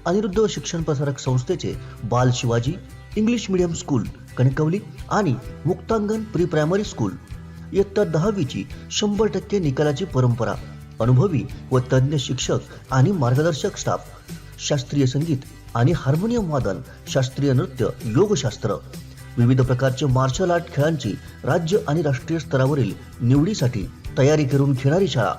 अनिरुद्ध शिक्षण प्रसारक संस्थेचे बाल Shivaji English medium school Kankavli आणि मुक्तांगण प्री प्रायमरी स्कूल इयत्ता 10वीची 100% निकालाची परंपरा, अनुभवी व तज्ञ शिक्षक आणि मार्गदर्शक स्टाफ, शास्त्रीय संगीत आणि हार्मोनियम वादन, शास्त्रीय नृत्य, योगशास्त्र, विविध प्रकारचे मार्शल आर्ट खेळांची राज्य आणि राष्ट्रीय स्तरावरील निवडीसाठी तयारी करून घेणारी शाळा,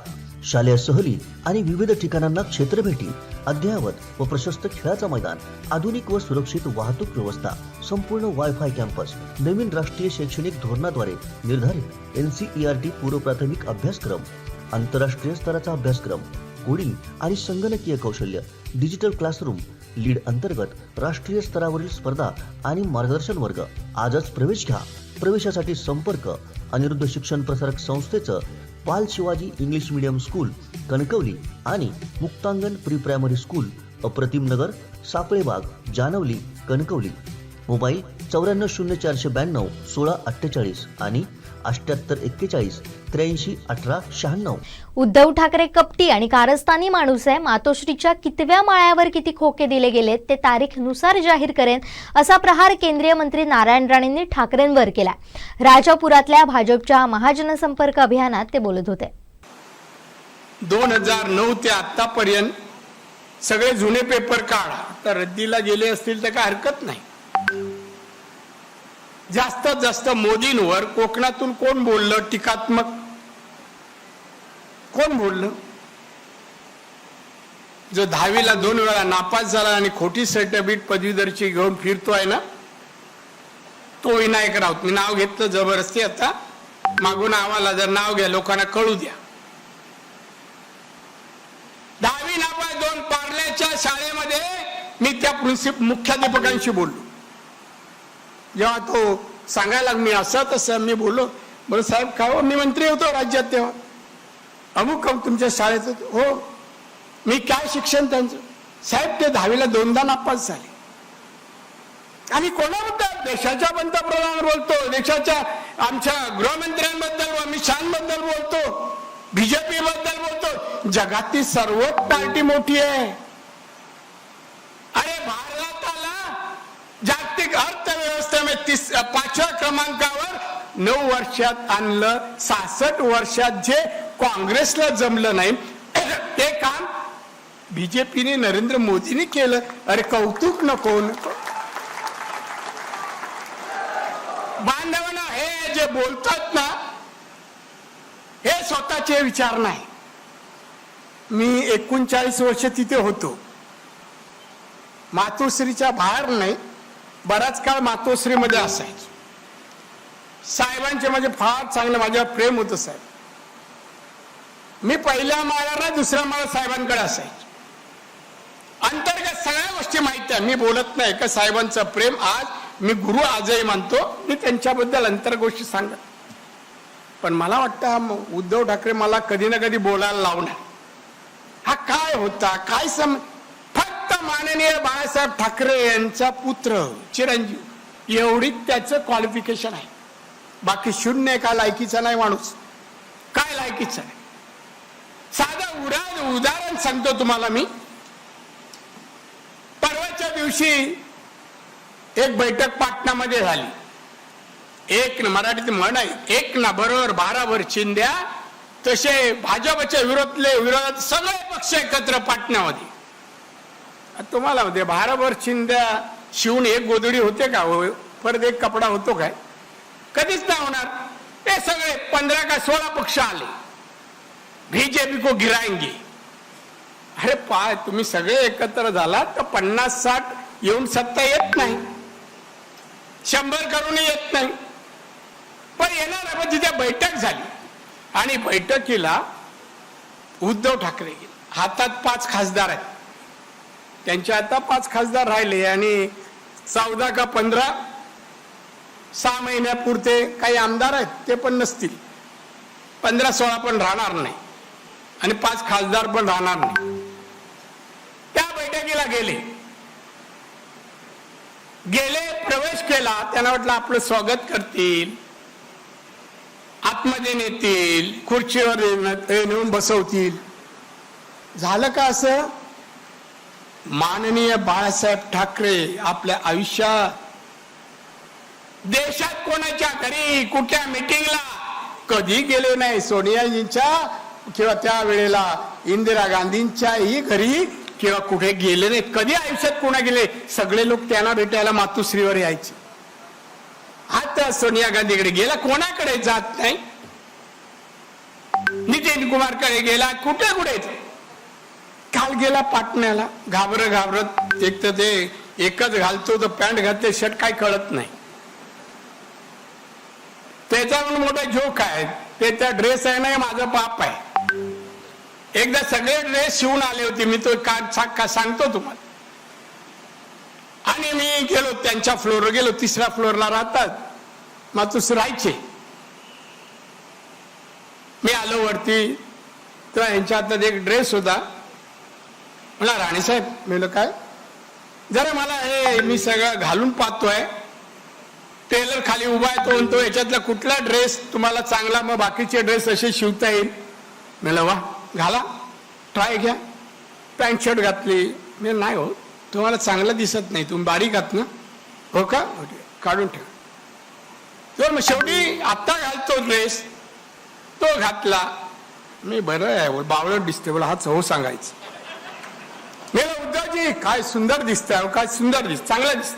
शालेय सहली आणि विविध ठिकाणांना क्षेत्रभेटी, अद्ययावत व प्रशस्त खेळाचा मैदान, आधुनिक व सुरक्षित वाहतूक व्यवस्था, संपूर्ण वायफाय कॅम्पस, नवीन राष्ट्रीय शैक्षणिक धोरणाद्वारे निर्धारित NCERT पूर्व प्राथमिक अभ्यासक्रम, आंतरराष्ट्रीय स्तराचा अभ्यासक्रम, कोडिंग आणि संगणकीय कौशल्य, डिजिटल क्लासरूम, लीड अंतर्गत राष्ट्रीय स्तरावरील स्पर्धा आणि मार्गदर्शन वर्ग. आजच प्रवेश घ्या. प्रवेशासाठी संपर्क अनिरुद्ध शिक्षण प्रसारक संस्थेचं बाल Shivaji English medium school Kankavli आणि मुक्तांगण प्री प्रायमरी स्कूल अप्रतिम नगर, सापळेबाग, जानवली, कणकवली. मोबाईल 940492 1648 आणि 7841 83 18 96. उद्धव ठाकरे कपटी आणि कारस्थानी माणूस आहे. मातोश्रीच्या कितव्या माळ्यावर किती खोके दिले गेलेत ते तारीखनुसार जाहीर करेन, असा प्रहार केंद्रीय मंत्री नारायण राणेंनी ठाकरेंवर केला. राजापुरातल्या भाजपच्या महाजनसंपर्क अभियानात ते बोलत होते. 2009 ते आतापर्यंत सगळे जुने पेपर काढा, तर रद्दीला गेले असतील तर काय हरकत नाही. जास्तीत जास्त मोदींवर कोकणातून कोण बोललं टीकात्मक? कोण बोललं? जो 10वीला 2 वेळा नापास झाला आणि खोटी सर्टिफिकेट पदवीधरची घेऊन फिरतोय ना, तो विनायक राऊत. मी नाव घेतलं जबरदस्ती, आता मागून आम्हाला जर नाव घ्या, लोकांना कळू द्या. 10वी नापास 2 पार्ल्याच्या शाळेमध्ये मी त्या मुख्याध्यापकांशी बोललो. जेव्हा तो सांगायला मी असं तसं मी बोललो, बरं साहेब काय हो, मी मंत्री होतो राज्यात तेव्हा, अमुक तुमच्या शाळेत हो. मी काय शिक्षण त्यांचं? साहेब ते 10वीला 2दा नापास झाले. आम्ही कोणाबद्दल? देशाच्या पंतप्रधानांवर बोलतो, देशाच्या आमच्या गृहमंत्र्यांबद्दल, अमित शहाबद्दल बोलतो, बीजेपी बद्दल बोलतो. जगातली सर्वच पार्टी मोठी आहे. अरे भारताला जागतिक अर्थव्यवस्थेमध्ये 5व्या क्रमांकावर 9 वर्षात आणलं. 66 वर्षात जे काँग्रेसला जमलं नाही ते काम बीजेपीने नरेंद्र मोदींनी केलं. अरे कौतुक नको? बांधवांना हे जे बोलतात ना, हे स्वतःचे विचार नाही. मी 39 वर्ष तिथे होतो. मातोश्रीच्या बाहेर नाही, बराच काळ मातोश्रीमध्ये असायचो. साहेबांचे माझे फार चांगलं माझ्यावर प्रेम होतं. साहेब मी पहिल्या माळ्याला 2ऱ्या माळ्या साहेबांकडे असायचो. अंतर्गत सगळ्या गोष्टी माहिती आहे. मी बोलत नाही का साहेबांचं प्रेम आज मी गुरु आजही मानतो. मी त्यांच्याबद्दल अंतर गोष्टी सांगत. पण मला वाटतं उद्धव ठाकरे मला कधी ना कधी बोलायला लावणार. हा काय होता, काय फक्त माननीय बाळासाहेब ठाकरे यांचा पुत्र चिरंजीव, एवढीच त्याचं क्वालिफिकेशन आहे. बाकी शून्य. काय लायकीचा नाही माणूस, काय लायकीचा नाही. साधं उदाहरण सांगतो तुम्हाला मी. परवाच्या दिवशी एक बैठक पाटणामध्ये झाली. एक मराठीत म्हण आहे, एक ना बरोबर 12 वर चिंध्या. तसे भाजपच्या विरोधात सगळे पक्ष एकत्र पाटण्यामध्ये. तुम्हाला होते 12 वर चिंध्या शिवून एक गोधडी होते का? परत एक कपडा होतो काय? कधीच नाही होणार. ते सगळे 15 का 16 पक्ष आले. बीजेपी को गिराएंगे. अरे तुम्ही सगळे एकत्र झालात तर 50-60 येऊन सत्ता येत नाही, 100 करून येत नाही. पण येणार. पण तिथे बैठक झाली आणि बैठकीला उद्धव ठाकरे गेले. हातात 5 खासदार आहेत. त्यांच्या आता 5 खासदार राहिले आणि 14 का 15 6 महिन्यापुरते काही आमदार आहेत, ते पण नसतील. 15-16 पण राहणार नाही आणि 5 खासदार पण राहणार नाही. त्या बैठकीला गेले प्रवेश केला. त्यांना वाटलं आपलं स्वागत करतील, आतमध्ये नेतील, खुर्चीवर नेऊन बसवतील. झालं का असं? माननीय बाळासाहेब ठाकरे आपल्या आयुष्यात देशात कोणाच्या घरी कुठल्या मीटिंगला कधी गेले नाही. सोनियाजींच्या किंवा त्या वेळेला इंदिरा गांधींच्याही घरी किंवा कुठे गेले नाही. कधी आयुष्यात कोणा गेले? सगळे लोक त्यांना भेटायला मातोश्रीवर यायचे. आता सोनिया गांधीकडे गेला, कोणाकडे जात नाही. नितीन कुमारकडे गेला, कुठे कुठे. काल गेला पाटण्याला, घाबरत. एक तर ते एकच घालतो, तर पॅन्ट घालते, शर्ट काय कळत नाही. त्याचा म्हणून मोठा जोक आहे, ते त्या ड्रेस आहे ना, माझं पाप आहे. एकदा सगळे ड्रेस शिवून आले होते, मी तो सांगतो तुम्हाला. आणि मी गेलो त्यांच्या फ्लोअरवर, गेलो 3ऱ्या फ्लोअरला राहतात, मातूस राहायचे. मी आलो वरती, तर यांच्या हातात एक ड्रेस होता. मला राणीसाहेब, मी म्हणलं काय? जरा मला हे मी सगळं घालून पाहतोय. टेलर खाली उभा आहे, तो म्हणतो याच्यातला कुठला ड्रेस तुम्हाला चांगला, मग बाकीचे ड्रेस असे शिवता येईल. म्हणलं वा, घाला, ट्राय घ्या. पॅन्ट शर्ट घातली. मी नाही हो, तुम्हाला चांगलं दिसत नाही, तुम्ही बारीक आहात ना. हो का? काढून ठेव. तर मग शेवटी आत्ता घालतो ड्रेस, तो घातला. मी बरं आहे, बावळट दिसते, बोला हाच हो सांगायचं. मी उद्धवजी काय सुंदर दिसतंय, काय सुंदर दिसत, चांगला दिसत,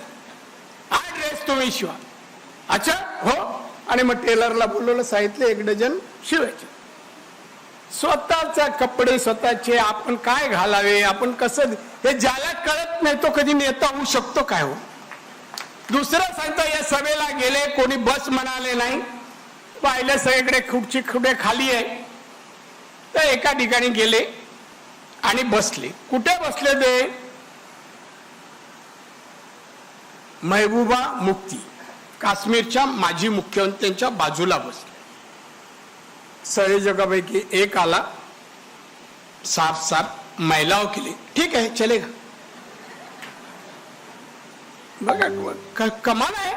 हा ड्रेस तुम्ही शिवा. अच्छा हो. आणि मग टेलरला बोलवलं, सांगितलं 1 डझन शिवायचे. स्वतःचे कपडे स्वतःचे, आपण काय घालावे, आपण कसं, हे ज्याला कळत नाही तो कधी नेता होऊ शकतो काय हो? दुसरं सांगतो, या सभेला गेले, कोणी बस म्हणाले नाही, पाहिलं सगळीकडे खुर्ची खुडे खाली आहे. तर एका ठिकाणी गेले आणि बसले. कुठे बसले ते? महबूबा मुफ्ती, काश्मीरच्या माजी मुख्यमंत्र्यांच्या बाजूला बसले. संयोजकापैकी एक आला, साफ महिलाओं के लिए ठीक है चलेगा. बघा कमाल आहे.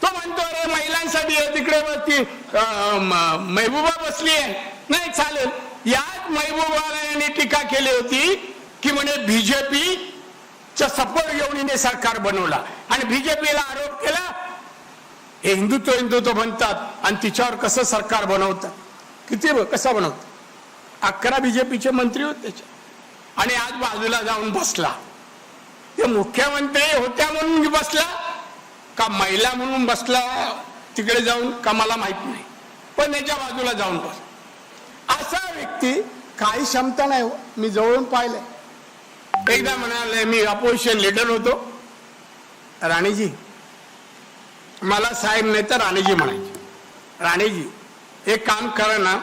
तो म्हणतो अरे महिलांसाठी तिकडे वरती महबूबा बसली आहे, नाही चालेल. याच महबूबाला यांनी टीका केली होती की म्हणे बीजेपीचा सपोर्ट घेऊन हिने सरकार बनवला, आणि बीजेपीला आरोप केला हे हिंदुत्व म्हणतात, आणि तिच्यावर कसं सरकार बनवतात, किती कसा बनवतात. 11 बीजेपीचे मंत्री होते त्याचे, आणि आज बाजूला जाऊन बसला. ते मुख्यमंत्री होत्या म्हणून बसला का महिला म्हणून बसला तिकडे जाऊन का मला माहित नाही, पण त्याच्या बाजूला जाऊन बसला. असा व्यक्ती काही क्षमता नाही हो. मी जवळून पाहिलंय. एकदा म्हणाले, मी अपोजिशन लीडर होतो, राणीजी मला साहेब नाही तर राणीजी म्हणायची. राणीजी एक काम करा ना,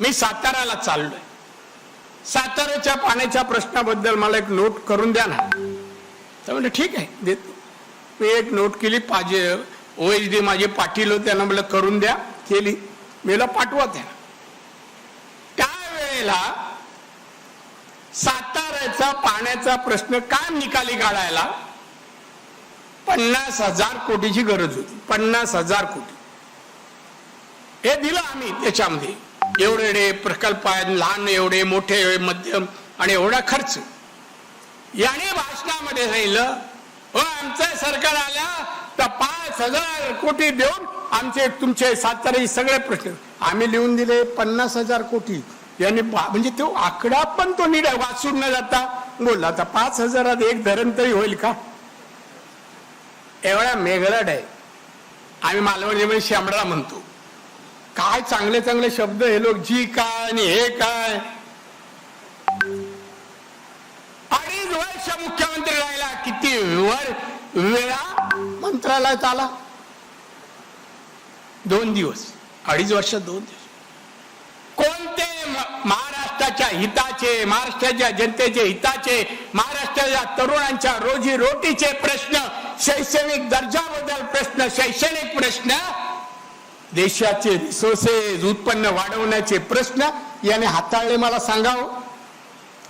मी साताराला चाललोय, साताऱ्याच्या पाण्याच्या प्रश्नाबद्दल मला एक नोट करून द्या ना. तर म्हणजे ठीक आहे देतो. मी एक नोट केली, पाहिजे OHD माझे पाटील होते, त्यांना मला करून द्या, केली. मला पाठवा त्यांना. त्यावेळेला साताऱ्याचा पाण्याचा प्रश्न काय निकाली काढायला 50,000 कोटीची गरज होती. 50,000 कोटी हे दिलं आम्ही. त्याच्यामध्ये एवढे प्रकल्प आहेत, लहान एवढे, मोठे मध्यम, आणि एवढा खर्च. याने भाषणामध्ये सांगितलं हो आमचं सरकार आल्या तर 5,000 कोटी देऊन आमचे तुमचे साताऱ्याचे सगळे प्रश्न आम्ही लिहून दिले. 50,000 कोटी याने, म्हणजे तो आकडा पण तो नीट वाचून न जाता बोलला. आता 5,000 एक धरण तरी होईल का? एवढा मेघळट आहे. आम्ही मालवणीमध्ये शामळा म्हणतो. काय चांगले चांगले शब्द हे लोक, जी काय आणि हे काय. 2.5 वर्ष मुख्यमंत्री राहिला, किती वेळा मंत्रालयात आला? 2 दिवस. 2.5 वर्ष 2 दिवस. कोणते महाराष्ट्राच्या हिताचे, महाराष्ट्राच्या जनतेचे हिताचे, महाराष्ट्राच्या तरुणांच्या रोजी रोटीचे प्रश्न, शैक्षणिक दर्जाबद्दल प्रश्न, शैक्षणिक प्रश्न, देशाचे रिसोर्सेस उत्पन्न वाढवण्याचे प्रश्न याने हाताळले? मला सांगावं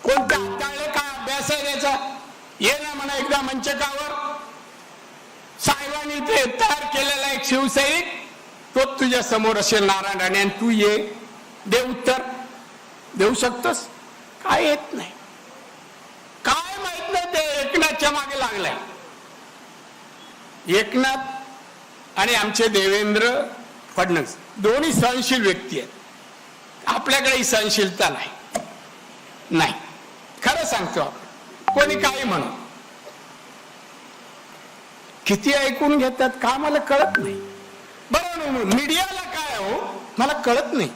कोणते हाताळले? का अभ्यास आहे त्याचा? ये ना म्हणा एकदा मंचकावर. साहेबांनी ते तयार केलेला एक शिवसैनिक तो तुझ्या समोर असेल नारायण राणे, आणि तू ये दे उत्तर. देऊ शकतोस? काय येत नाही, काय माहित नाही ते एकनाथच्या मागे लागलाय. एकनाथ आणि आमचे देवेंद्र फडणवीस दोन्ही सहनशील व्यक्ती आहेत. आपल्याकडे ही सहनशीलता नाही. खरं सांगतो आपण, कोणी काही म्हणू, किती ऐकून घेतात का मला कळत नाही. बरोबर, मीडियाला काय हो मला कळत नाही.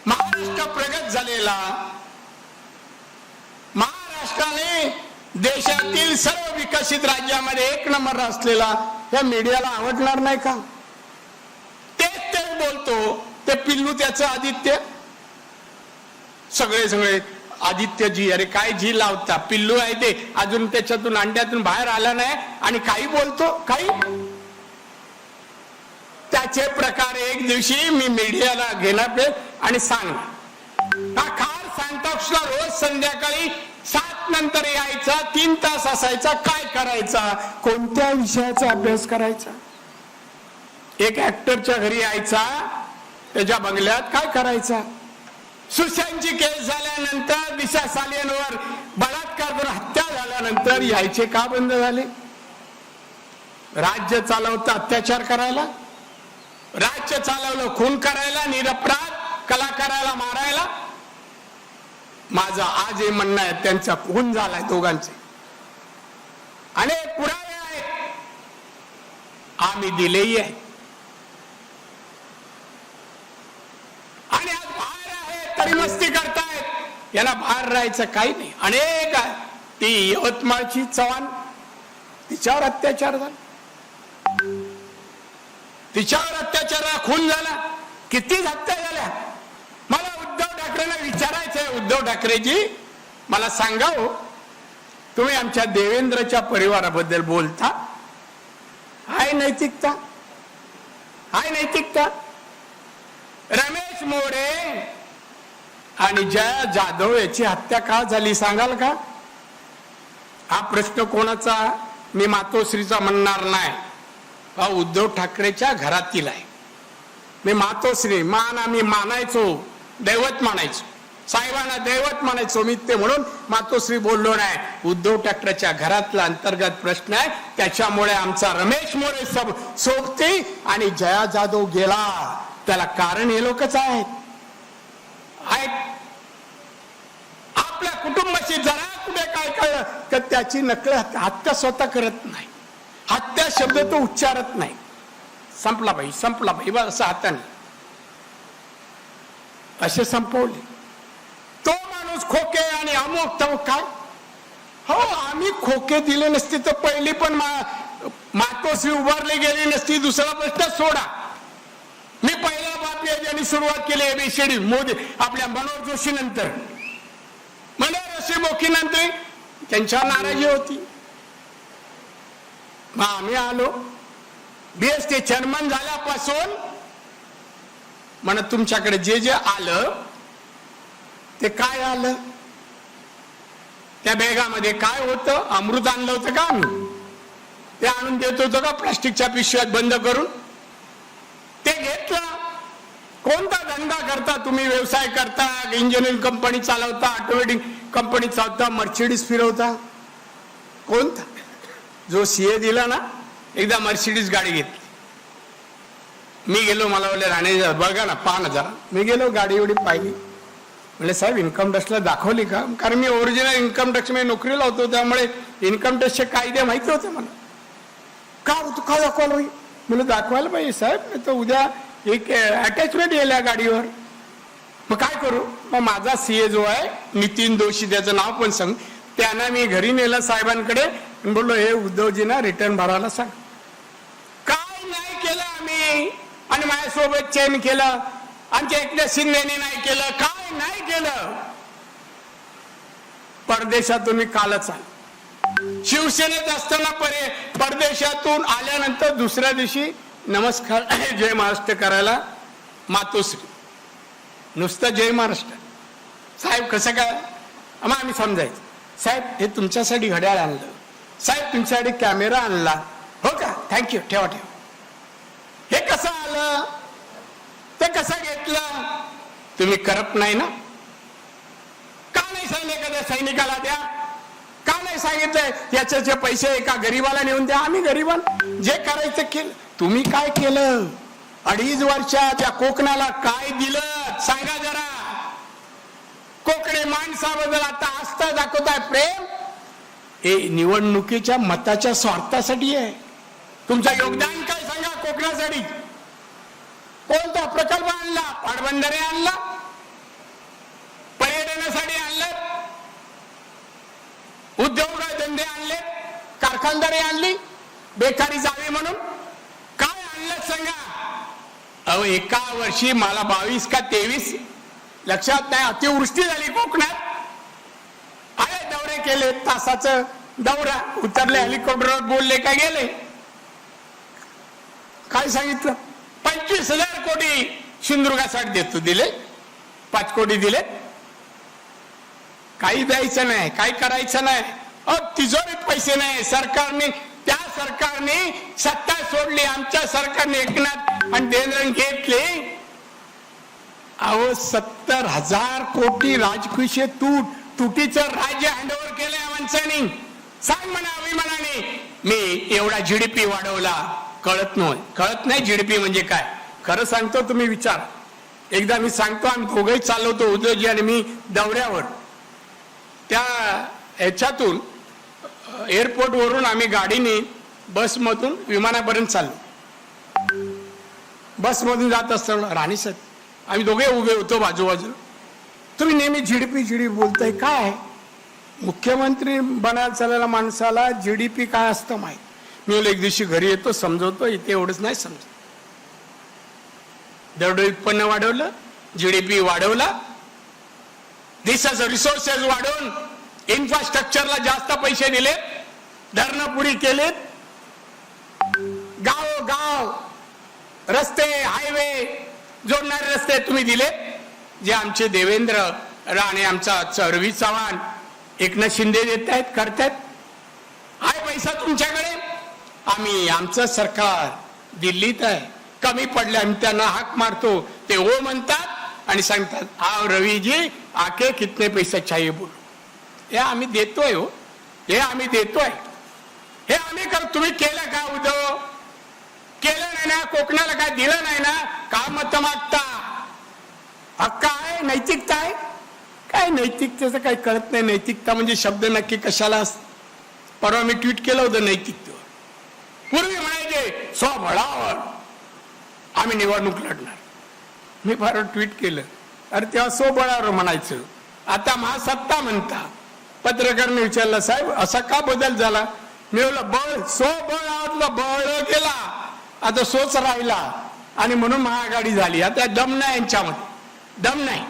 महाराष्ट्र प्रगत झालेला, महाराष्ट्राने देशातील सर्व विकसित राज्यामध्ये 1 नंबर असलेला या मीडियाला आवडणार नाही का? तेच बोलतो ते पिल्लू त्याचं आदित्य, सगळे आदित्यजी, अरे काय जी लावता, पिल्लू आहे ते अजून त्याच्यातून अंड्यातून बाहेर आला नाही आणि काही बोलतो काही. त्याचे प्रकार एक दिवशी मी मीडियाला घेणार आणि सांगणार. खार सांताक्रूजला रोज संध्याकाळी 7 नंतर यायचा, 3 तास असायचा. काय करायचा, कोणत्या विषयाचा अभ्यास करायचा? एक ऍक्टरच्या घरी यायचा, त्याच्या बंगल्यात काय करायचा? सुशांतची केस झाल्यानंतर, दिशा सालियनवर बलात्कार करून हत्या झाल्यानंतर यायचे का बंद झाले? राज्य चालवतं अत्याचार करायला, राज्य चालवलं खून करायला, निरपराध कलाकाराला मारायला. माझं आज हे म्हणणं आहे, त्यांचा खून झालाय दोघांचे, अनेक पुरावे आहेत, आम्ही दिलेही आहे. आणि आज बाहेर आहे तरी मस्ती करतायत. याला बाहेर राहायचं काही नाही. अनेक आहे. ती यवतमाळची चव्हाण, तिच्यावर अत्याचार झाला, तिच्यावर अत्याचाराला खून झाला, किती हत्या झाल्या. मला उद्धव ठाकरेंना विचारायचंय, उद्धव ठाकरेजी मला सांगा हो, तुम्ही आमच्या देवेंद्रच्या परिवाराबद्दल बोलता, हाय नैतिकता, हाय नैतिकता? रमेश मोरे आणि जया जाधव याची हत्या का झाली सांगाल का? हा प्रश्न कोणाचा? मी मातोश्रीचा म्हणणार नाही, हा उद्धव ठाकरेच्या घरातील आहे. मी मातोश्री आम्ही मानायचो, दैवत मानायचो, साहेबांना दैवत मानायचो मी, ते म्हणून मातोश्री बोललो नाही. उद्धव ठाकरेच्या घरातला अंतर्गत प्रश्न आहे, त्याच्यामुळे आमचा रमेश मोरे सोबती आणि जया जाधव गेला. त्याला कारण हे लोकच आहेत. आपल्या कुटुंबाची जरा कुठे काय कळलं तर त्याची नकल, हत्या स्वतः करत नाही, हत्या शब्द तो उच्चारत नाही. संपला बाई बस असं हाताने असे संपवले. तो माणूस खोके आणि अमुक तमुक काय. हो, आम्ही खोके दिले नसते तर पहिली पण मातोश्री उभारली गेली नसती. दुसरा प्रश्न सोडा, मी पहिला बातमी ज्यांनी सुरुवात केली एबीसीडी मोदी आपल्या मनोहर जोशी नंतर, मनोहर जोशी नंतर त्यांच्यावर नाराजी होती. मग आम्ही आलो बीएसटी चेअरमन झाल्यापासून म्हण तुमच्याकडे जे जे आलं ते काय आलं, त्या बॅगामध्ये काय होतं? अमृत आणलं होतं का आम्ही? ते आणून देत होतो का प्लास्टिकच्या पिशव्यात बंद करून? ते घेतलं. कोणता धंदा करता तुम्ही? व्यवसाय करता, इंजिनिअरिंग कंपनी चालवता, ऑटोमॅटिक कंपनी चालवता, मर्सिडीज फिरवता, कोणता? जो सीए दिला ना, एकदा मर्सिडीज गाडी घेतली. मी गेलो, मला बोलले राणे बघा ना, 5,000. मी गेलो, गाडी एवढी पाहिली. म्हणजे साहेब इन्कम टॅक्सला दाखवली का? कारण मी ओरिजिनल इन्कम टॅक्स मध्ये नोकरीला होतो, त्यामुळे इन्कम टॅक्सचे कायदे माहिती होते मला. का होतो, का दाखवायला पाहिजे? मला दाखवायला पाहिजे साहेब, नाही तर उद्या एक अटॅचमेंट येईल या गाडीवर. मग काय करू? मग माझा सीए जो आहे नितीन दोशी, त्याचं नाव पण सांग, त्यांना मी घरी नेलं साहेबांकडे, बोललो हे उद्धवजींना रिटर्न भरायला सांग. काय नाही केलं आम्ही, आणि माझ्यासोबत चेन केलं, आमच्या एकट्या शिंदेने नाही केलं, काय नाही केलं. परदेशातून मी कालच आलो, शिवसेनेत असताना परदेशातून आल्यानंतर दुसऱ्या दिवशी नमस्कार जय महाराष्ट्र करायला मातोश्री, नुसतं जय महाराष्ट्र. साहेब कसं काय? मग आम्ही समजायचं, साहेब हे तुमच्यासाठी घड्याळ आणलं, साहेब तुमच्यासाठी कॅमेरा आणला, हो का, थँक्यू, ठेवा ठेवा. हे कसं आलं, ते कसं घेतलं? तुम्ही करप्ट नाही ना? का नाही सांगितलं एखाद्या सैनिकाला द्या? का का नाही सांगितलंय याचे पैसे एका गरीबाला नेऊन द्या? आम्ही गरीबाला जे करायचं केलं. तुम्ही काय केलं? 2.5 वर्षात या कोकणाला काय दिलं सांगा जरा. कोकणी माणसाबद्दल आता आस्था दाखवताय, प्रेम. हे निवडणुकीच्या मताच्या स्वार्थासाठी आहे. तुमचं योगदान काय सांगा कोकणासाठी? कोणता प्रकल्प आणला? पाटबंधारे आणला, पर्यटनासाठी आणलं, उद्योग धंदे आणले, कारखानदारी आणली, बेकारी जावी म्हणून काय आणलं सांगा? अहो एका वर्षी मला 22 का 23 लक्षात नाही, अतिवृष्टी झाली कोकणात. अरे दौरे केले, तासाचं दौरा, उतरले हेलिकॉप्टरवर, बोलले काय गेले. काय सांगितलं? 25,000 कोटी सिंधुदुर्गासाठी देतो, दिले 5 कोटी दिले. काही द्यायचं नाही, काही करायचं नाही. तिजोरीत पैसे नाही. सरकारने, त्या सरकारने सत्ता सोडली, आमच्या सरकारने एकनाथ आणि देवेंद्र घेतले. अहो 70,000 कोटी राजकोषीय तुटीचं राज्य हँडओव्हर केलंय या माणसाने. सांग म्हणा अभिमानाने, मी एवढा जीडीपी वाढवला. कळत नाही जीडीपी म्हणजे काय. खरं सांगतो, तुम्ही विचार. एकदा मी सांगतो, आम्ही दोघंही चाललो होतो, उद्योजी आणि मी, दौऱ्यावर. त्या ह्याच्यातून एअरपोर्ट वरून आम्ही गाडीने बसमधून विमानापर्यंत चाललो. बसमधून जात असताना राणी सर आम्ही दोघे उभे होतो बाजूबाजू. तुम्ही नेहमी जीडीपी बोलताय, काय मुख्यमंत्री बनायला चाललेल्या माणसाला जीडीपी काय असतं माहित. मी एक दिवशी घरी येतो, समजवतो, इथे एवढंच नाही समजत. दरडोई उत्पन्न वाढवलं, जीडीपी वाढवला, देशाचं रिसोर्सेस वाढवून इन्फ्रास्ट्रक्चरला जास्त पैसे दिले, धरणं पुरी केलेत, गाव रस्ते, हायवे जोडणारे रस्ते तुम्ही दिले, जे आमचे देवेंद्र राणे, आमचा रवी चव्हाण, एकनाथ शिंदे देत आहेत, करतायत. आहे पैसा तुमच्याकडे. आम्ही, आमचं सरकार दिल्लीत आहे, कमी पडले आम्ही त्यांना हाक मारतो, ते हो म्हणतात आणि सांगतात, हा रवीजी आके कितने पैसे चाहिए बोलो. हे आम्ही देतोय. हो, हे आम्ही देतोय, हे आम्ही तुम्ही केलं का? उद्धव केलं नाही ना, कोकणाला काय दिलं नाही ना, का मत मागता? हक्क आहे, नैतिकता आहे. काय नैतिकतेचं काही कळत नाही. नैतिकता म्हणजे शब्द नक्की कशाला असत. परवा मी ट्विट केलं होतं नैतिकतेवर. पूर्वी म्हणायचे स्वबळावर आम्ही निवडणूक लढणार. मी फार ट्विट केलं, अरे तेव्हा स्वबळावर म्हणायचं, आता महासत्ता म्हणता. पत्रकारांनी विचारलं, साहेब असा का बदल झाला? मी बोललं, बळ, स्वबळावरला बळ गेला, आता सोच राहिला आणि म्हणून महाआघाडी झाली. आता दम नाही यांच्यामध्ये, दम नाही.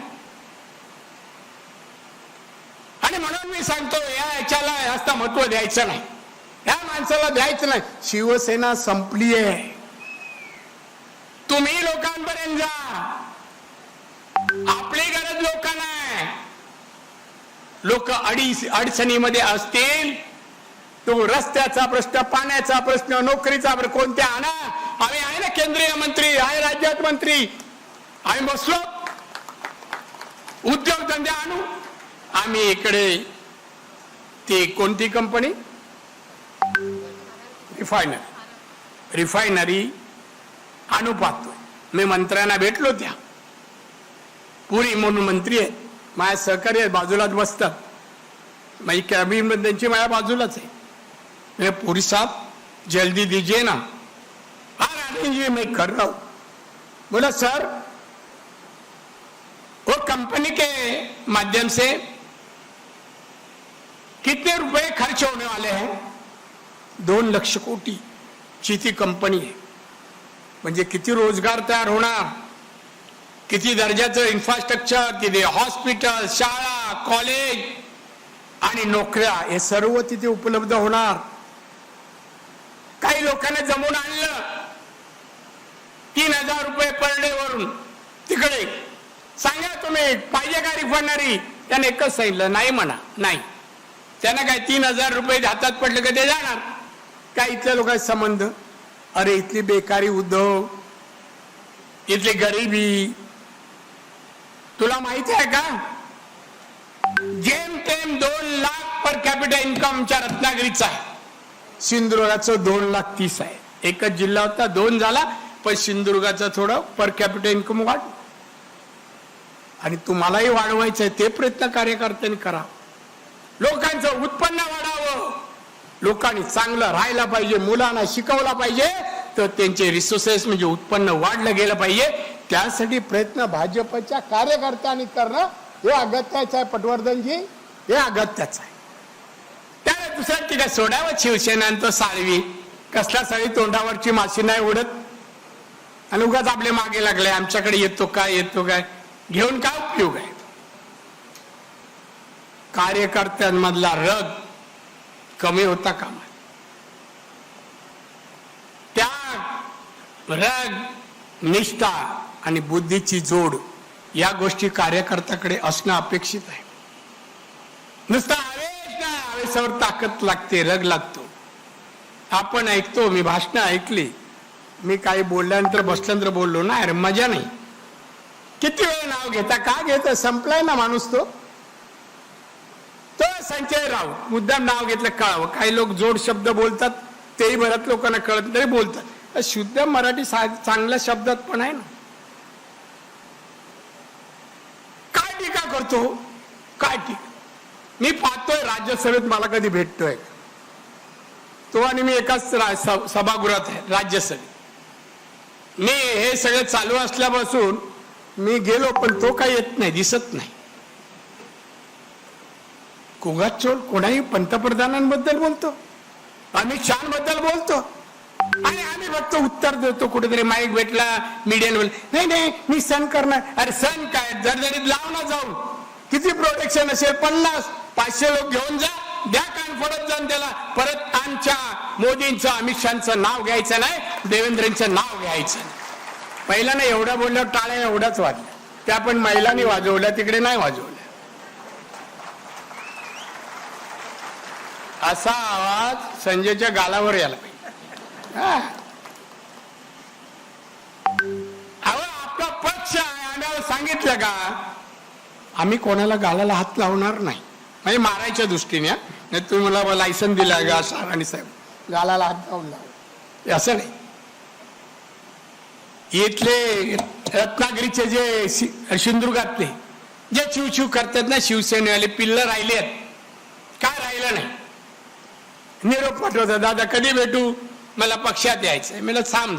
आणि म्हणून मी सांगतो, याच्याला जास्त महत्व द्यायचं नाही, या माणसाला द्यायचं नाही. शिवसेना संपली आहे. तुम्ही लोकांपर्यंत जा. आपली गरज लोकांना आहे. लोक अडचणीमध्ये असतील, तो रस्त्याचा प्रश्न, पाण्याचा प्रश्न, नोकरीचा प्रश्न, कोणत्या आणा. आम्ही आहे ना, केंद्रीय मंत्री आहे, राज्यात मंत्री, आम्ही बसलो, उद्योगधंदे आणू. आम्ही इकडे ती कोणती कंपनी, रिफायनरी आणू पाहतो. मी मंत्र्यांना भेटलो, त्या पुरी म्हणून मंत्री आहेत, माझ्या सहकारी आहेत, बाजूलाच बसतात. माझी कॅबिनेट त्यांची माझ्या बाजूलाच आहे. मैं पुरी साहब जल्दी दीजिए ना. हाँ रानी जी मैं कर रहा हूं. बोला सर वो कंपनी के माध्यम से कितने रुपए खर्च होने वाले हैं? 2 लाख कोटी ची ती कंपनी आहे. म्हणजे किती रोजगार तयार होणार, किती दर्जाचं इन्फ्रास्ट्रक्चर, किती हॉस्पिटल, शाळा, कॉलेज आणि नोकऱ्या, हे सर्व तिथे उपलब्ध होणार. काही लोकांना जमून आणलं 3,000 रुपये पर डे वरून. तिकडे सांगा तुम्ही पाहिजे का रिफायनरी? त्याने एकच सांगितलं, नाही म्हणा. नाही, त्यांना काय 3,000 रुपये हातात पडले का ते जाणार काय? इथल्या लोकांचे संबंध. अरे इथली बेकारी, उद्योग, इथली गरिबी तुला माहिती आहे का? जेमतेम 2 लाख पर कॅपिटल इन्कम आमच्या रत्नागिरीचा आहे. सिंधुदुर्गाचं 2,30,000 आहे. एकच जिल्हा होता, 2 झाला, पण सिंधुदुर्गाचं थोडं पर कॅपिटल इन्कम वाढ. आणि तुम्हालाही वाढवायचं आहे, ते प्रयत्न कार्यकर्त्यांनी करा. लोकांचं उत्पन्न वाढावं, लोकांनी चांगलं राहायला पाहिजे, मुलांना शिकवला पाहिजे, तर त्यांचे रिसोर्सेस म्हणजे उत्पन्न वाढलं गेलं पाहिजे. त्यासाठी प्रयत्न भाजपच्या कार्यकर्त्यांनी करणं हे अगत्याचं आहे. पटवर्धनजी, हे अगत्याचं आहे. त्याला दुसऱ्या ठिकाणी सोडावं शिवसेना तो साळवी, कसला साळवी, तोंडावरची माशी नाही उडत, आणि उगाच आपले मागे लागले, आमच्याकडे येतो काय घेऊन काय उपयोग आहे. कार्यकर्त्यांमधला रग कमी होता कामा. त्या रग, निष्ठा आणि बुद्धीची जोड या गोष्टी कार्यकर्त्याकडे असणं अपेक्षित आहे. नुसता आवेश नाही, आवेशावर ताकद लागते, रग लागतो. आपण ऐकतो, मी भाषणं ऐकली, मी काही बोलल्यानंतर बसल्यानंतर बोललो ना, अरे मजा नाही. किती वेळ नाव घेता, का घेता, संपलाय ना माणूस. तो संजय राऊत मुद्दाम नाव घेतलं कळावं. काही लोक जोड शब्द बोलतात, तेही बऱ्याच लोकांना कळत तरी बोलतात. शुद्ध मराठी चांगल्या शब्दात पण आहे ना. काय टीका करतो, काय टीका. मी पाहतोय राज्यसभेत, मला कधी भेटतोय तो, आणि मी एकाच सभागृहात आहे राज्यसभेत. मी हे सगळं चालू असल्यापासून मी गेलो, पण तो काही येत नाही, दिसत नाही. कुगाचोड कोणाही पंतप्रधानांबद्दल बोलतो, अमित शहा बद्दल बोलतो, आणि आम्ही फक्त उत्तर देतो. कुठेतरी माईक भेटला, मीडियाने बोल, नाही मी सण करणार. अरे सण काय, जडजडीत लाव ना जाऊन. किती प्रोटेक्शन असेल, 50-500 लोक घेऊन जा, द्या कान फोडत जाऊन त्याला. परत आमच्या मोदींचं, अमित शहाचं नाव घ्यायचं नाही, देवेंद्रचं नाव घ्यायचं नाही. पहिला नाही, एवढा बोलल्यावर टाळ्या एवढाच वाजल्या, त्या पण महिलांनी वाजवल्या, तिकडे नाही वाजवल्या. असा आवाज संजयच्या गालावर यायला पाहिजे. आपला पक्ष आहे, आम्हाला सांगितलं का आम्ही कोणाला गालाला हात लावणार नाही, म्हणजे मारायच्या दृष्टीने. नाही तुम्ही मला लायसन दिला का साराणी साहेब, गालाला हात लावून लाव, असं नाही. इथले रत्नागिरीचे जे सिंधुदुर्गातले जे चिवचिव करतात ना, शिवसेनेवाले पिल्ल राहिले आहेत, काय राहिलं नाही. निरोप पाठवतात, दादा कधी भेटू, मला पक्षात यायचंय. मला थांब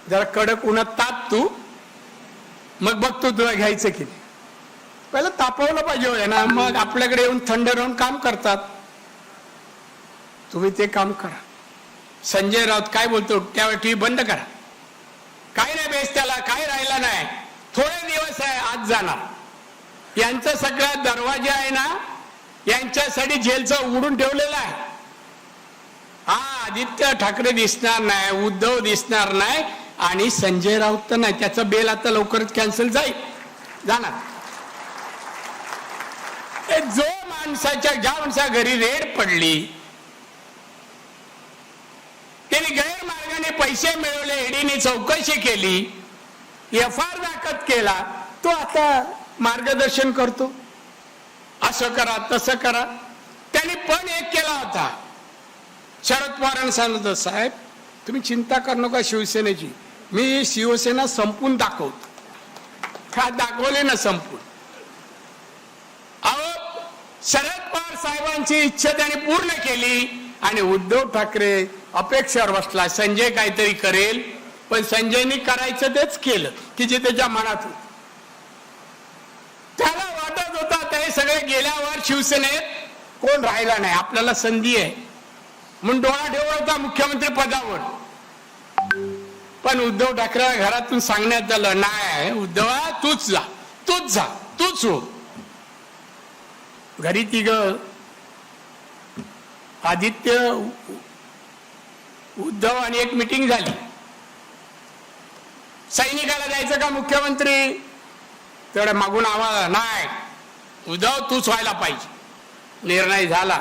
जरा कडक उन्हात ताप तू, मग बघतो तुला घ्यायचं की नाही. पहिलं तापवलं पाहिजे ना, मग आपल्याकडे येऊन थंड राहून काम करतात. तुम्ही ते काम करा. संजय राऊत काय बोलतो, त्यावेळी टीव्ही बंद करा. काय नाही बेस त्याला, काय राहिला नाही, थोडे दिवस आहे, आज जाणार. यांचा सगळा दरवाजा आहे ना, यांच्यासाठी जेलचा उघडून ठेवलेला आहे. आदित्य ठाकरे दिसणार नाही, उद्धव दिसणार नाही, आणि संजय राऊत तर नाही. त्याचं बेल आता लवकरच कॅन्सल जाणार. जो ज्या माणसा घरी रेड पडली, त्यांनी गैरमार्गाने पैसे मिळवले, ईडीने चौकशी केली, एफआयआर दाखल केला, तो आता मार्गदर्शन करतो, असं करा तसं करा. त्यांनी पण एक केला होता, शरद पवारांनी सांगितलं, साहेब तुम्ही चिंता करू नका शिवसेनेची, मी शिवसेना संपून दाखवतो. का दाखवले ना संपून. अहो शरद पवार साहेबांची इच्छा त्याने पूर्ण केली, आणि उद्धव ठाकरे अपेक्षेवर बसला, संजय काहीतरी करेल, पण संजयनी करायचं तेच केलं की जे त्याच्या मनात होतं. त्याला वाटत होता ते सगळे गेल्यावर शिवसेनेत कोण राहिला नाही, आपल्याला संधी आहे म्हणून डोळा ठेवला होता मुख्यमंत्री पदावर. पण उद्धव ठाकरे घरातून सांगण्यात आलं, नाही उद्धवा तूच जा, तूच हो. घरी तिघ, आदित्य, उद्धव, आणि एक मीटिंग झाली. सैनिकाला जायचं का मुख्यमंत्री, तेवढ्या मागून आम्हाला, नाही उद्धव तूच व्हायला पाहिजे. निर्णय झाला.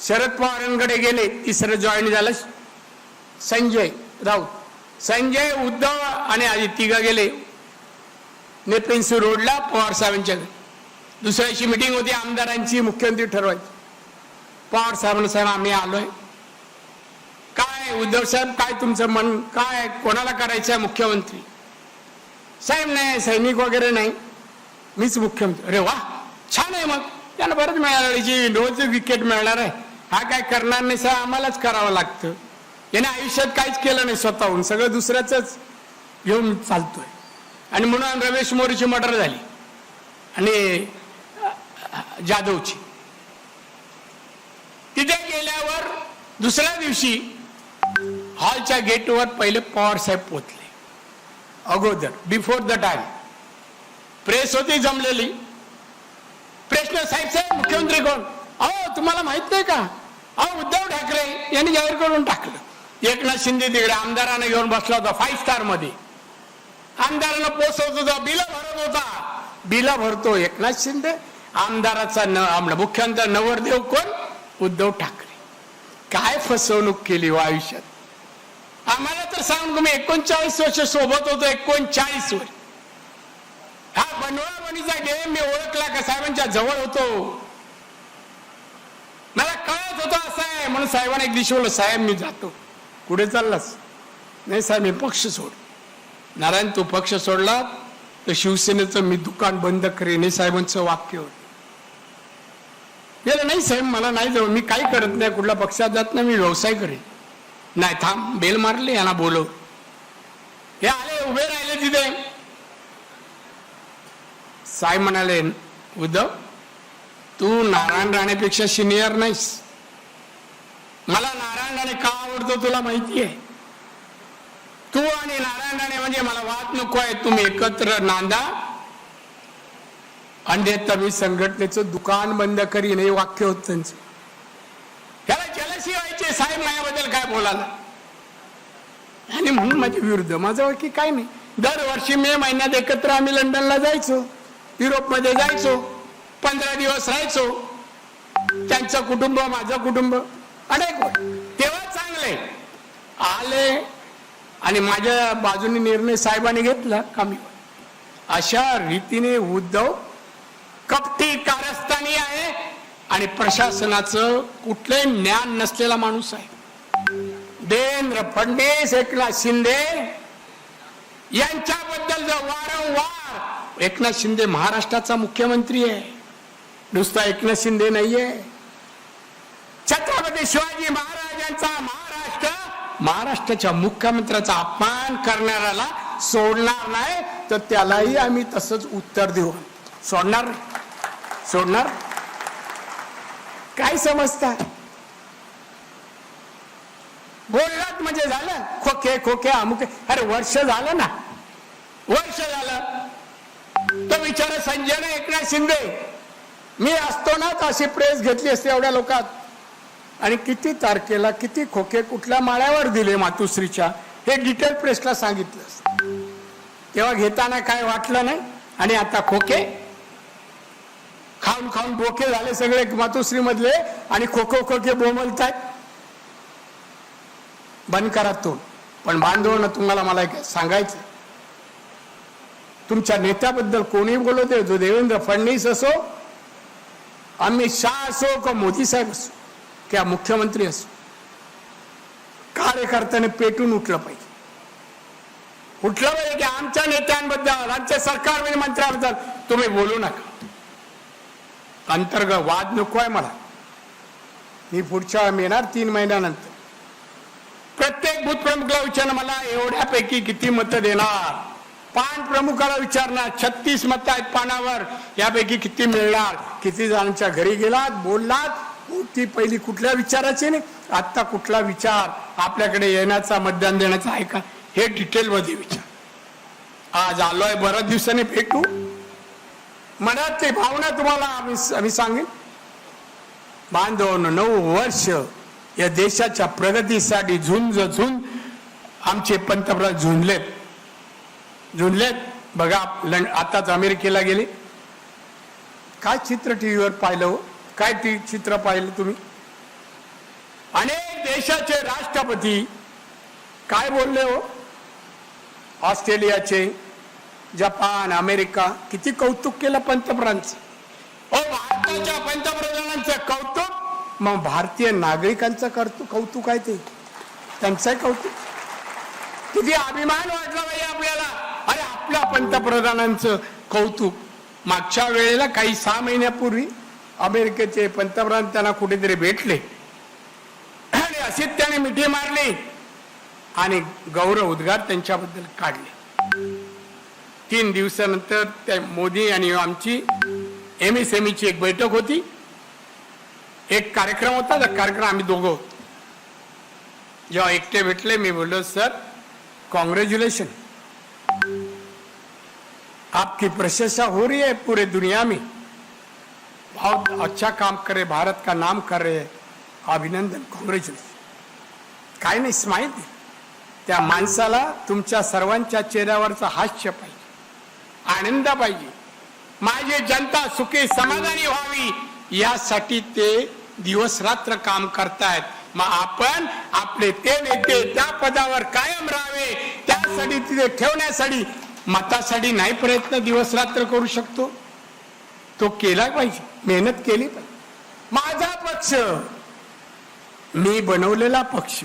शरद पवारांकडे गेले, तिसरं जॉईन झालं संजय राऊत. संजय, उद्धव आणि आदित्य तिघ गेले नेपिन्सू रोडला पवार साहेबांच्या घरी. दुसऱ्या दिवशी मिटिंग होती आमदारांची, मुख्यमंत्री ठरवायची. पवार साहेबांना साहेब आम्ही आलोय, काय उद्धव साहेब काय तुमचं मन काय, कोणाला करायचं आहे मुख्यमंत्री? साहेब नाही, सैनिक वगैरे नाही, मीच मुख्यमंत्री. अरे वा, छान आहे, मग त्यांना बरंच मिळाली, रोज विकेट मिळणार आहे. हा काय करणार नाही साहेब, आम्हालाच करावं लागतं. याने आयुष्यात काहीच केलं नाही स्वतःहून, सगळं दुसऱ्याच घेऊन चालतोय. आणि म्हणून रमेश मोरेची मर्डर झाली आणि जाधवची. तिथे गेल्यावर दुसऱ्या दिवशी हॉलच्या गेटवर पहिले पवार साहेब पोहोचले. अगोदर बिफोर द टाइम प्रेस होती जमलेली. प्रश्न, साहेब मुख्यमंत्री कोण? अहो तुम्हाला माहित नाही का, अहो उद्धव ठाकरे यांनी जाहीर करून टाकलं. एकनाथ शिंदे तिकडे आमदारांना घेऊन बसला होता 5 स्टार मध्ये. आमदारांना पोचवत होता, बिल भरत होता. बिल भरतो एकनाथ शिंदे, आमदाराचा मुख्यमंत्री नवरदेव कोण? उद्धव ठाकरे. काय फसवणूक केली हो आयुष्यात. आम्हाला तर सांग, तुम्ही 39 वर्ष सोबत होतो, 39 वर्ष. हा बनवाबनीचा गेम मी ओळखला का साहेबांच्या जवळ होतो. मला कळत होतं असं आहे म्हणून साहेबांना एक दिवशी बोललो, साहेब मी जातो. कुठे चाललास? नाही साहेब मी पक्ष सोड. नारायण तू पक्ष सोडला तर शिवसेनेचं मी दुकान बंद करेन, हे साहेबांचं वाक्य होतं. गेलं नाही साहेब मला नाही जाऊ, मी काही करत नाही, कुठल्या पक्षात जात नाही, मी व्यवसाय करेन. नाही थांब, बेल मारले, यांना बोलव. हे आले, उभे राहिले तिथे. साहेब म्हणाले, उद्धव तू नारायण राणेपेक्षा सिनियर नाहीस. मला नारायण राणे का आवडतो तुला माहिती आहे. तू आणि नारायण राणे म्हणजे मला वाद नको आहे, तुम्ही एकत्र नांदा, अन्यथा मी संघटनेचं दुकान बंद करीन, हे वाक्य होत त्यांचं. त्याला जलसी व्हायचे साहेब माझ्याबद्दल काय बोलायला. आणि म्हणून माझ्या विरुद्ध, माझं वाक्य काय नाही. दरवर्षी मे महिन्यात एकत्र आम्ही लंडनला जायचो, युरोपमध्ये जायचो, 15 दिवस राहायचो. त्यांचं कुटुंब माझं कुटुंब अनेक. तेव्हा चांगले आले आणि माझ्या बाजूने निर्णय साहेबांनी घेतला कमी. अशा रीतीने उद्धव कपटी कारस्थानी आहे आणि प्रशासनाचं कुठलंही ज्ञान नसलेला माणूस आहे. देवेंद्र फडणवीस, एकनाथ शिंदे यांच्याबद्दल जर वारंवार, एकनाथ शिंदे महाराष्ट्राचा मुख्यमंत्री आहे, नुसता एकनाथ शिंदे नाहीये. छत्रपती शिवाजी महाराजांचा महाराष्ट्राच्या मुख्यमंत्र्याचा अपमान करणाऱ्याला सोडणार नाही, तर त्यालाही आम्ही तसंच उत्तर देऊ. सोडणार काय समजता? बोललात म्हणजे झालं, खोके अमुक. अरे वर्ष झालं ना, वर्ष झालं. तो विचार संजय ना एकनाथ शिंदे, मी असतो ना तर अशी प्रेस घेतली असते एवढ्या लोकात. आणि किती तारखेला किती खोके कुठल्या माळ्यावर दिले मातुश्रीच्या, हे डिटेल प्रेसला सांगितलं. तेव्हा घेताना काय वाटलं नाही. आणि आता खोके खाऊन डोके झाले सगळे मातुश्री मधले, आणि खोके बोंबलतायत. बंद करा तो. पण बांधवांना तुम्हाला मला एक सांगायचं, तुमच्या नेत्याबद्दल कोणी बोलवते, जो देवेंद्र फडणवीस असो, अमित शाह असो, का मोदी साहेब असो, किंवा मुख्यमंत्री असो, कार्यकर्त्याने पेटून उठलं पाहिजे. उठलं पाहिजे की आमच्या नेत्यांबद्दल, राज्य सरकार मंत्र्याबद्दल तुम्ही बोलू नका. अंतर्गत वाद नको आहे मला. मी पुढच्या येणार 3 महिन्यानंतर प्रत्येक बूथ प्रमुखाला विचारणार, मला एवढ्यापैकी किती मतं देणार. पान प्रमुखाला विचारणार, 36 मतं आहेत पानावर, यापैकी किती मिळणार. किती जणांच्या घरी गेलात, बोललात, ती पहिली कुठल्या विचाराची नाही, आता कुठला विचार आपल्याकडे येण्याचा, मतदान देण्याचा आहे का, हे डिटेल मध्ये विचार. आज आलोय, बऱ्याच दिवसांनी भेटू. मनात ते भावना तुम्हाला आम्ही सांगेन. बांधवांनो, 9 वर्ष या देशाच्या प्रगतीसाठी झुंज आमचे पंतप्रधान झुंजलेत. बघा आताच अमेरिकेला गेले, काय चित्र टीव्हीवर पाहिलं हो, काय चित्र पाहिलं तुम्ही. अनेक देशाचे राष्ट्रपती काय बोलले हो. ऑस्ट्रेलियाचे, जपान, अमेरिका, किती कौतुक केलं पंतप्रधानांचं. मग भारतीय नागरिकांचं कौतुक आहे ते, त्यांचं कौतुक. किती अभिमान वाटला पाहिजे आपल्याला. अरे आपल्या पंतप्रधानांचं कौतुक. मागच्या वेळेला काही 6 महिन्यापूर्वी अमेरिकेचे पंतप्रधान त्यांना कुठेतरी भेटले आणि अशीच त्याने मिठी मारली आणि गौरव उद्गार त्यांच्याबद्दल काढले. 3 दिवसानंतर त्या मोदी आणि आमची MSMEची एक बैठक होती, एक कार्यक्रम होता. त्या कार्यक्रम आम्ही दोघं जेव्हा एकटे भेटले, मी बोललो सर कॉन्ग्रेचुलेशन, आपकी प्रशंसा हो रही है पूरे दुनिया में, बहुत अच्छा काम करे, भारत का नाम कर रहे हैं, अभिनंदन, कॉन्ग्रेचुलेशन. काय नाही, स्माईल दे. त्या माणसाला तुमच्या सर्वांच्या चेहऱ्यावरचा हास्य पाहिजे, आनंद पाहिजे. माझी जनता सुखी समाधानी व्हावी यासाठी ते दिवस रात्र काम करतायत. मग आपण आपले ते नेते त्या पदावर कायम राहावे, त्यासाठी तिथे ठेवण्यासाठी मतासाठी नाही प्रयत्न दिवस रात्र करू शकतो, तो केला पाहिजे, मेहनत केली पाहिजे. माझा पक्ष, मी बनवलेला पक्ष,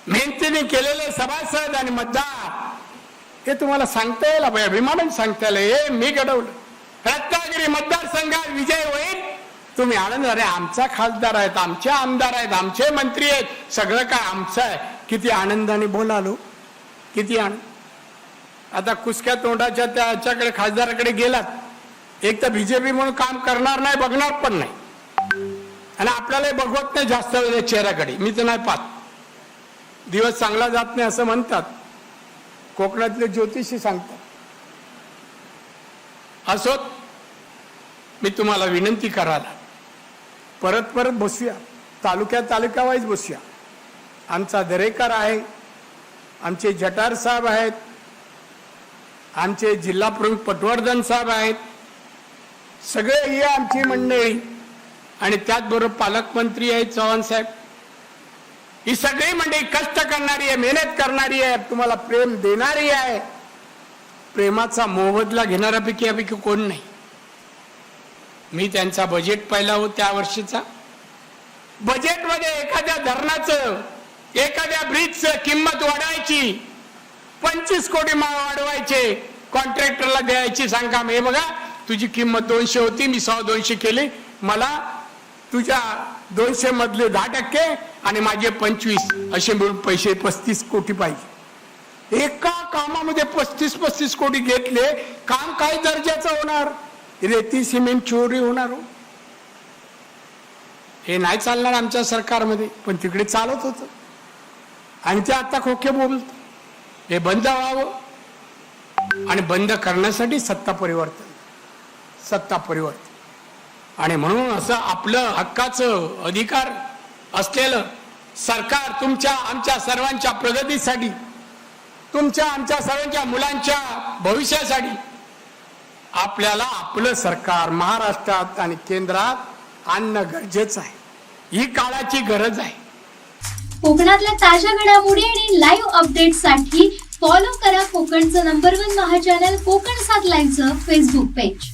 मेहनतीने केलेले सभासद आणि मतदार, हे तुम्हाला सांगता येईल, अभिमानाने सांगता येईल, हे मी घडवलं. रत्नागिरी मतदारसंघात विजय होईल, तुम्ही आनंद. अरे आमचा खासदार आहेत, आमचे आमदार आहेत, आमचे मंत्री आहेत, सगळं काय आमचं आहे. किती आनंदाने बोलालो, किती आनंद. आता कुसक्या तोंडाच्या त्याच्याकडे खासदाराकडे गेलात, एक तर बीजेपी म्हणून काम करणार नाही, बघणार पण नाही, आणि आपल्याला बघवत नाही जास्त वेळ चेहऱ्याकडे. मी तर नाही पाहत, दिवस चांगला जात नाही असं म्हणतात, कोकणातले ज्योतिषी सांगतात. असोत, मी तुम्हाला विनंती करायला, परत बसूया, तालुका वाईज बसूया. आमचा दरेकर आहे, आमचे जटार साहेब आहेत, आमचे जिल्हा प्रमुख पटवर्धन साहेब आहेत, सगळे ही आमची मंडळी, आणि त्याचबरोबर पालकमंत्री आहेत चव्हाण साहेब. ही सगळी मंडळी कष्ट करणारी आहे, मेहनत करणारी आहे, तुम्हाला प्रेम देणारी आहे. प्रेमाचा मोबदला घेणाऱ्यापैकी कोण नाही. मी त्यांचा बजेट पाहिला हो, त्या वर्षीचा बजेटमध्ये एखाद्या धरणाचं, एखाद्या ब्रिजचं किंमत वाढवायची, 25 कोटी वाढवायचे, कॉन्ट्रॅक्टरला द्यायची. सांगा हे बघा तुझी किंमत 200 होती, मी 100-200 केली, मला तुझ्या 200 मधले 10% आणि माझे 25 असे मिळून पैसे 35 कोटी पाहिजे. एका कामामध्ये 35 कोटी घेतले, काम काय दर्जाचं होणार? रेती सिमेंट चोरी होणार हो. हे नाही चालणार आमच्या सरकारमध्ये, पण तिकडे चालत होतं, आणि ते आता खोके बोलत. हे बंद व्हावं, आणि बंद करण्यासाठी सत्ता परिवर्तन, आणि म्हणून असं आपलं हक्काचं अधिकार असलेलं सरकार तुमच्या आमच्या सर्वांच्या प्रगतीसाठी, तुमच्या आमच्या सर्वांच्या मुलांच्या भविष्यासाठी आपल्याला आपलं सरकार महाराष्ट्रात आणि केंद्रात आणणं गरजेचं आहे. ही काळाची गरज आहे. कोकणातल्या ताज्या घडामोडी आणि लाईव्ह अपडेट्ससाठी फॉलो करा कोकणचं नंबर 1 महा चॅनल कोकण 7 लाईव्हचं फेसबुक पेज.